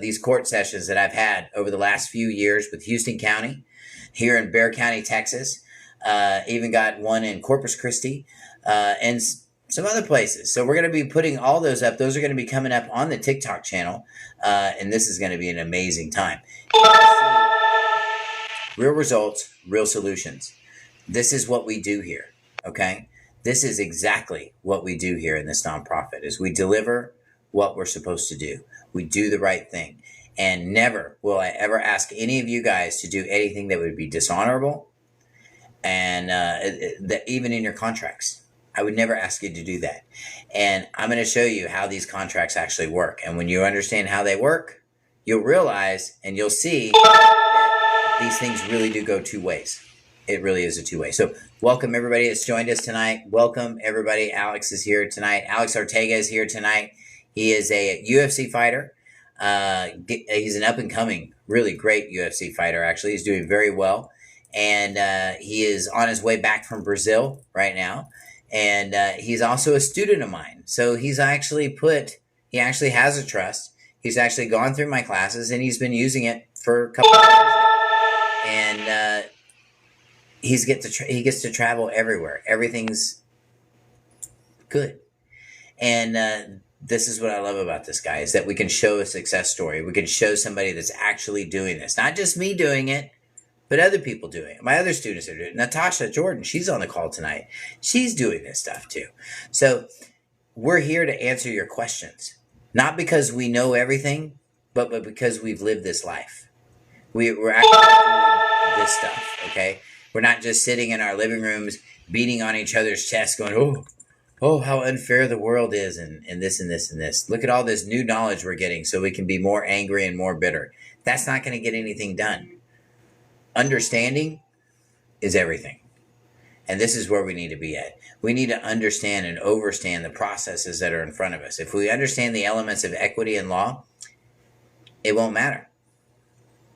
these court sessions that I've had over the last few years with Houston County, here in Bexar County, Texas. Even got one in Corpus Christi, and some other places. So we're going to be putting all those up. Those are going to be coming up on the TikTok channel, and this is going to be an amazing time. Real results, real solutions. This is what we do here, okay? This is exactly what we do here in this nonprofit, is we deliver what we're supposed to do. We do the right thing. And never will I ever ask any of you guys to do anything that would be dishonorable, and that even in your contracts. I would never ask you to do that. And I'm going to show you how these contracts actually work. And when you understand how they work, you'll realize and you'll see that these things really do go 2 ways. It really is a 2-way. So welcome everybody that's joined us tonight. Welcome everybody. Alex is here tonight. Alex ARTEAGA is here tonight. He is a UFC fighter. He's an up-and-coming, really great UFC fighter, actually. He's doing very well. And he is on his way back from Brazil right now. And he's also a student of mine. So he actually has a trust. He's actually gone through my classes, and he's been using it for a couple of years now. And he gets to travel everywhere. Everything's good. And this is what I love about this guy, is that we can show a success story. We can show somebody that's actually doing this. Not just me doing it, but other people doing it. My other students are doing it. Natasha Jordan, she's on the call tonight. She's doing this stuff too. So we're here to answer your questions. Not because we know everything, but because we've lived this life. We're actually doing this stuff, okay? We're not just sitting in our living rooms, beating on each other's chests, going, oh, how unfair the world is, and this and this and this. Look at all this new knowledge we're getting so we can be more angry and more bitter. That's not going to get anything done. Understanding is everything. And this is where we need to be at. We need to understand and overstand the processes that are in front of us. If we understand the elements of equity and law, it won't matter.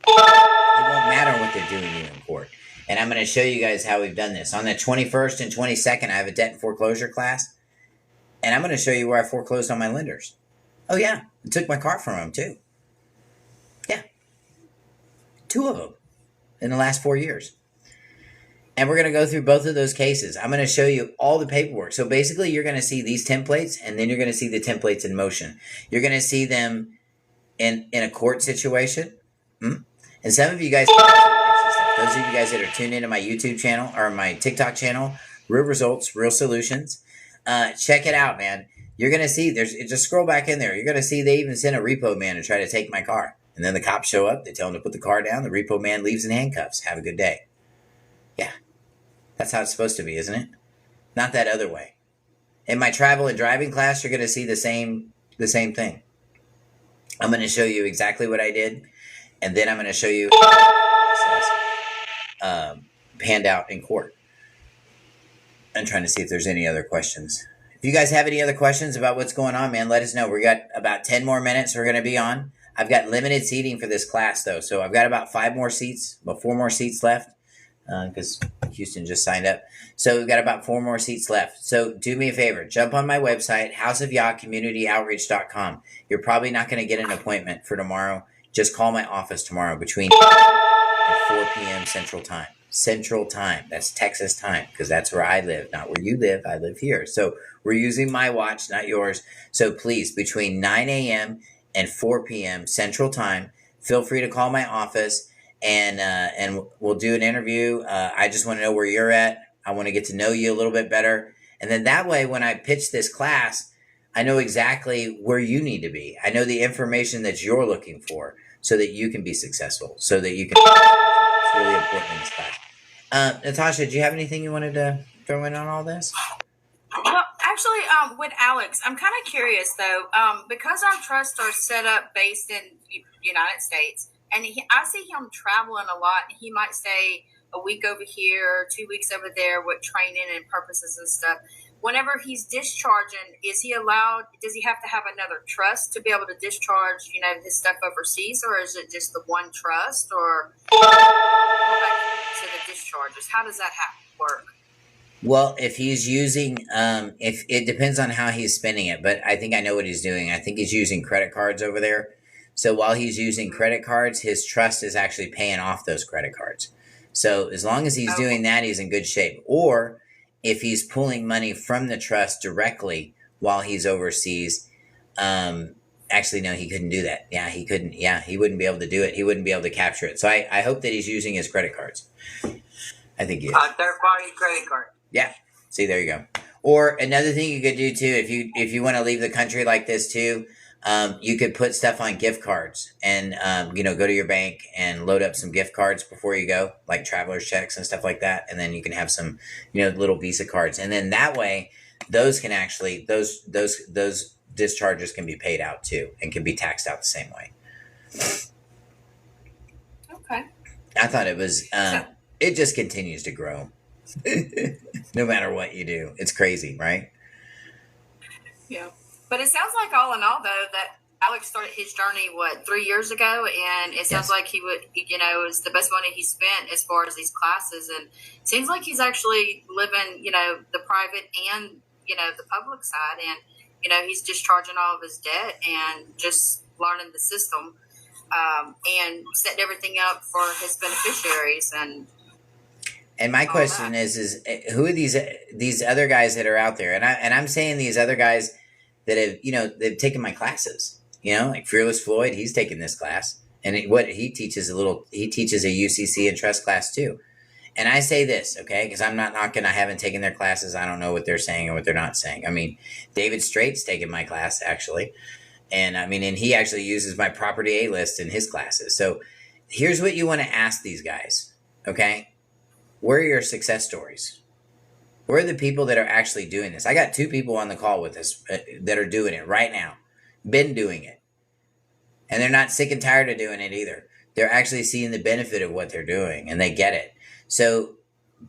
It won't matter what they're doing to you in court. And I'm going to show you guys how we've done this. On the 21st and 22nd, I have a debt and foreclosure class. And I'm going to show you where I foreclosed on my lenders. Oh, yeah. I took my car from them, too. Yeah. 2 of them in the last 4 years. And we're going to go through both of those cases. I'm going to show you all the paperwork. So basically, you're going to see these templates, and then you're going to see the templates in motion. You're going to see them in a court situation. And some of you guys can actually watch this stuff. Those of you guys that are tuned into my YouTube channel or my TikTok channel, Real Results, Real Solutions, check it out, man. You're going to see, just scroll back in there. You're going to see they even sent a repo man to try to take my car. And then the cops show up. They tell him to put the car down. The repo man leaves in handcuffs. Have a good day. Yeah. That's how it's supposed to be, isn't it? Not that other way. In my travel and driving class, you're going to see the same thing. I'm going to show you exactly what I did. And then I'm going to show you how the process panned out in court. I'm trying to see if there's any other questions. If you guys have any other questions about what's going on, man, let us know. We got about 10 more minutes we're going to be on. I've got limited seating for this class, though. So I've got about 4 more seats left because Houston just signed up. So we've got about 4 more seats left. So do me a favor. Jump on my website, houseofyahcommunityoutreach.com. You're probably not going to get an appointment for tomorrow. Just call my office tomorrow between 8 and 4 p.m. Central Time. Central Time. That's Texas time because that's where I live, not where you live. I live here. So we're using my watch, not yours. So please, between 9 a.m. and 4 p.m. Central Time, feel free to call my office and we'll do an interview. I just want to know where you're at. I want to get to know you a little bit better. And then that way, when I pitch this class, I know exactly where you need to be. I know the information that you're looking for so that you can be successful, so that you can. It's really important in this class. Natasha, do you have anything you wanted to throw in on all this? Well, actually, with Alex, I'm kind of curious though, because our trusts are set up based in United States, and I see him traveling a lot. He might stay a week over here, 2 weeks over there with training and purposes and stuff. Whenever he's discharging, is he allowed? Does he have to have another trust to be able to discharge, his stuff overseas, or is it just the one trust, or go back to the discharges? How does that work? Well, if he's using, if it depends on how he's spending it, but I think I know what he's doing. I think he's using credit cards over there. So while he's using credit cards, his trust is actually paying off those credit cards. So as long as he's doing that, he's in good shape. Or if he's pulling money from the trust directly while he's overseas, actually, no, he couldn't do that. Yeah, he couldn't. Yeah, he wouldn't be able to do it. He wouldn't be able to capture it. So I hope that he's using his credit cards. I think he is. Third-party credit card. Yeah. See, there you go. Or another thing you could do too, if you want to leave the country like this too, you could put stuff on gift cards and, go to your bank and load up some gift cards before you go, like traveler's checks and stuff like that. And then you can have some, little Visa cards. And then that way, those can actually, those discharges can be paid out too and can be taxed out the same way. Okay. I thought it was, it just continues to grow. No matter what you do. It's crazy, right? Yeah. But it sounds like all in all, though, that Alex started his journey, 3 years ago? And it sounds like he would, it was the best money he spent as far as these classes. And it seems like he's actually living, the private and, the public side. And, he's discharging all of his debt and just learning the system and setting everything up for his beneficiaries. And my question is who are these other guys that are out there? And I'm saying these other guys that have, they've taken my classes, like Fearless Floyd, he's taken this class. And he teaches he teaches a UCC and trust class too. And I say this, okay, because I'm not knocking, I haven't taken their classes. I don't know what they're saying or what they're not saying. I mean, David Straight's taken my class actually. And and he actually uses my property A list in his classes. So here's what you want to ask these guys, okay? Where are your success stories? Where are the people that are actually doing this? I got 2 people on the call with us that are doing it right now. Been doing it. And they're not sick and tired of doing it either. They're actually seeing the benefit of what they're doing and they get it. So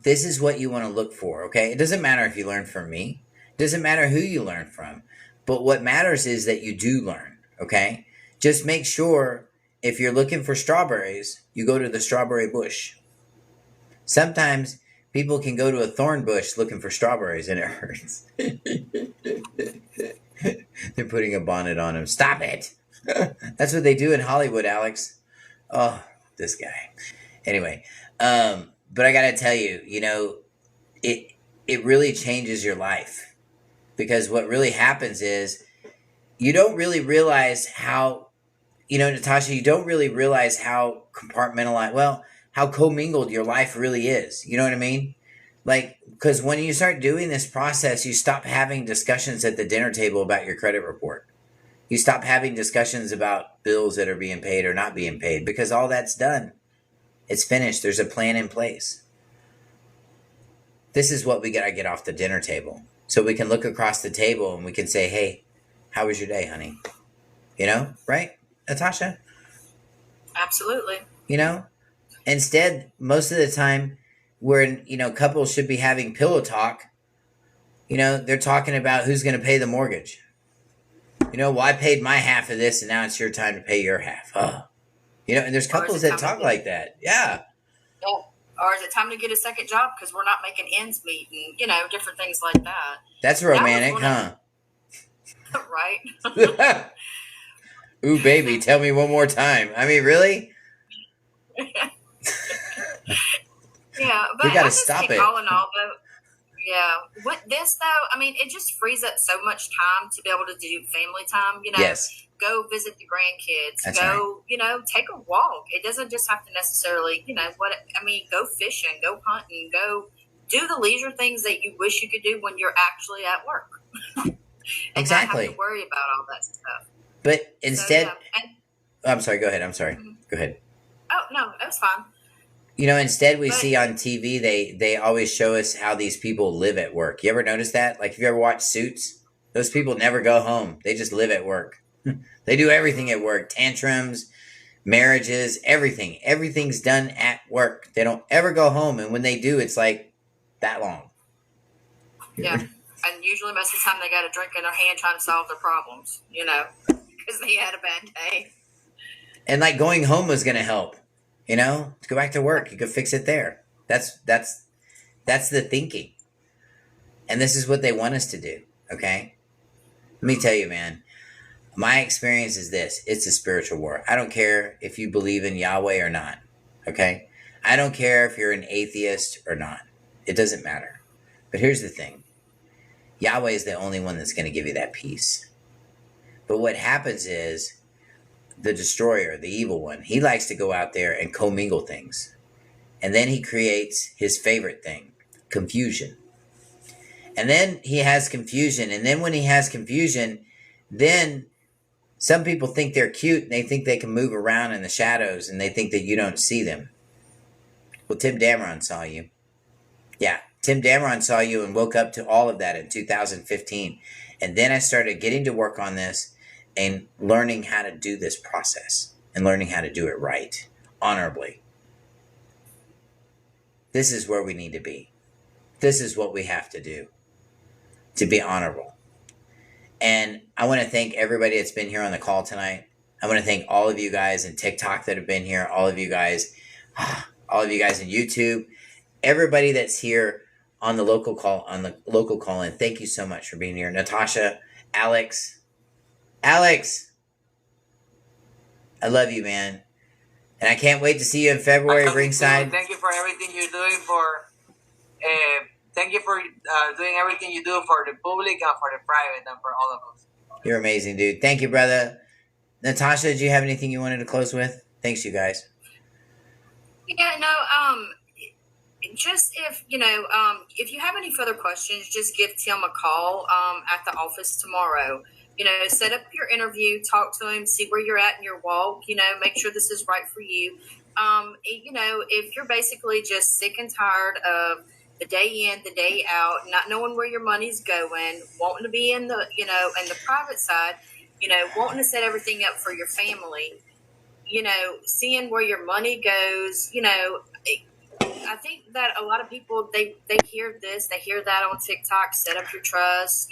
this is what you want to look for, okay? It doesn't matter if you learn from me. It doesn't matter who you learn from. But what matters is that you do learn, okay? Just make sure if you're looking for strawberries, you go to the strawberry bush. Sometimes people can go to a thorn bush looking for strawberries and it hurts. They're putting a bonnet on him. Stop it. That's what they do in Hollywood, Alex. Oh, this guy. Anyway, but I got to tell you, it really changes your life, because what really happens is you don't really realize how, Natasha, you don't really realize how compartmentalized, how commingled your life really is. You know what I mean? Like, because when you start doing this process, you stop having discussions at the dinner table about your credit report. You stop having discussions about bills that are being paid or not being paid, because all that's done. It's finished. There's a plan in place. This is what we got to get off the dinner table. So we can look across the table and we can say, hey, how was your day, honey? Right, Natasha? Absolutely. Instead, most of the time, where couples should be having pillow talk, they're talking about who's going to pay the mortgage. I paid my half of this and now it's your time to pay your half. And there's couples that talk like that. Yeah. Or is it time to get a second job because we're not making ends meet, and different things like that. That's romantic, huh? Right. Ooh, baby, tell me one more time. I mean, really? Yeah, but we gotta stop it. All in all, though, with this though, I mean, it just frees up so much time to be able to do family time. Yes. Go visit the grandkids. That's go, right. Take a walk. It doesn't just have to necessarily, go fishing, go hunting, go do the leisure things that you wish you could do when you're actually at work. Exactly. Not have to worry about all that stuff. But instead, I'm sorry. Go ahead. Mm-hmm. Go ahead. Oh no, that's fine. Instead we see on TV, they always show us how these people live at work. You ever notice that? Like, if you ever watch Suits, those people never go home. They just live at work. They do everything at work. Tantrums, marriages, everything. Everything's done at work. They don't ever go home. And when they do, it's like that long. Yeah. And usually most of the time they got a drink in their hand trying to solve their problems, because they had a bad day. And like going home was going to help, to go back to work. You could fix it there. That's the thinking. And this is what they want us to do. Okay. Let me tell you, man, my experience is this. It's a spiritual war. I don't care if you believe in Yahweh or not. Okay. I don't care if you're an atheist or not. It doesn't matter. But here's the thing. Yahweh is the only one that's going to give you that peace. But what happens is the destroyer, the evil one, he likes to go out there and commingle things. And then he creates his favorite thing, confusion. And then he has confusion. And then when he has confusion, then some people think they're cute and they think they can move around in the shadows and they think that you don't see them. Well, Tim Damron saw you. Yeah, Tim Damron saw you and woke up to all of that in 2015. And then I started getting to work on this and learning how to do this process and learning how to do it right, honorably. This is where we need to be. This is what we have to do to be honorable. And I want to thank everybody that's been here on the call tonight. I want to thank all of you guys in TikTok that have been here, all of you guys in YouTube, everybody that's here on the local call, in. Thank you so much for being here. Natasha, Alex, I love you, man. And I can't wait to see you in February ringside. Thank you for everything you're doing thank you for doing everything you do for the public and for the private and for all of us. You're amazing, dude. Thank you, brother. Natasha, did you have anything you wanted to close with? Thanks, you guys. Yeah, no, just if you have any further questions, just give Tim a call at the office tomorrow. Set up your interview, talk to him, see where you're at in your walk, make sure this is right for you. If you're basically just sick and tired of the day in, the day out, not knowing where your money's going, wanting to be in the, in the private side, wanting to set everything up for your family, seeing where your money goes, I think that a lot of people, they hear this, they hear that on TikTok, set up your trust,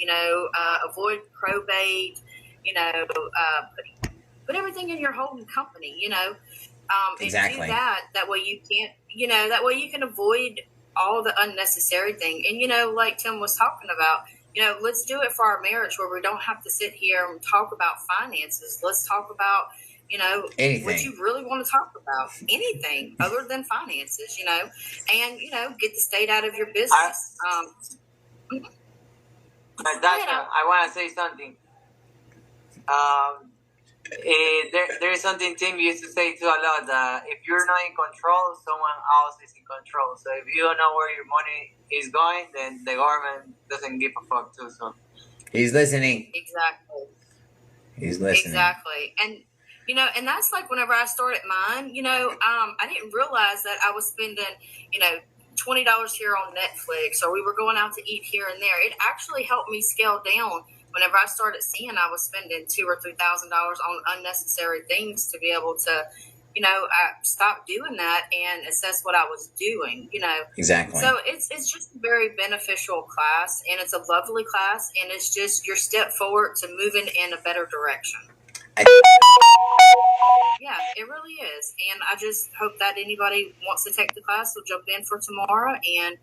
avoid probate, put everything in your holding company, Exactly. and do that. That way you can't, that way you can avoid all the unnecessary thing. And, like Tim was talking about, let's do it for our marriage where we don't have to sit here and talk about finances. Let's talk about, Anything. what you really want to talk about, anything other than finances, and, get the state out of your business. Natasha, I want to say something. There is something Tim used to say to a lot that if you're not in control, someone else is in control. So if you don't know where your money is going, then the government doesn't give a fuck too. So he's listening. Exactly. He's listening. Exactly. And and that's like whenever I started mine, I didn't realize that I was spending, $20 here on Netflix, or we were going out to eat here and there. It actually helped me scale down whenever I started seeing I was spending $2,000 or $3,000 on unnecessary things to be able to, stop doing that and assess what I was doing, Exactly. So it's just a very beneficial class, and it's a lovely class, and it's just your step forward to moving in a better direction. Yeah, it really is. And I just hope that anybody wants to take the class will jump in for tomorrow, and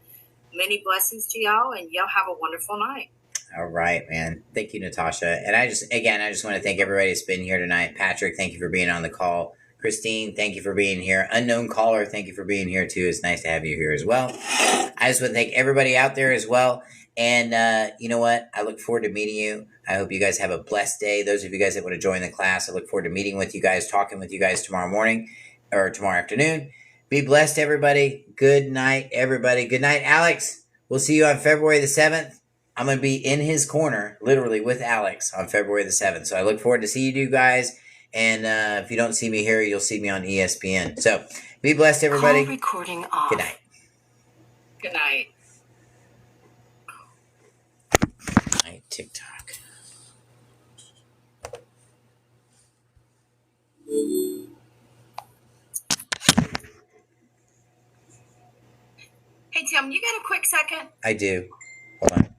many blessings to y'all, and y'all have a wonderful night. All right, man. Thank you, Natasha. And I just want to thank everybody that's been here tonight. Patrick, thank you for being on the call. Christine, thank you for being here. Unknown caller, thank you for being here too. It's nice to have you here as well. I just want to thank everybody out there as well. And you know what? I look forward to meeting you. I hope you guys have a blessed day. Those of you guys that want to join the class, I look forward to meeting with you guys, talking with you guys tomorrow morning or tomorrow afternoon. Be blessed, everybody. Good night, everybody. Good night, Alex. We'll see you on February the 7th. I'm going to be in his corner, literally, with Alex on February the 7th. So I look forward to see you guys. And if you don't see me here, you'll see me on ESPN. So be blessed, everybody. Call recording off. Good night. Good night. Night, TikTok. Hey, Tim, you got a quick second? I do. Hold on.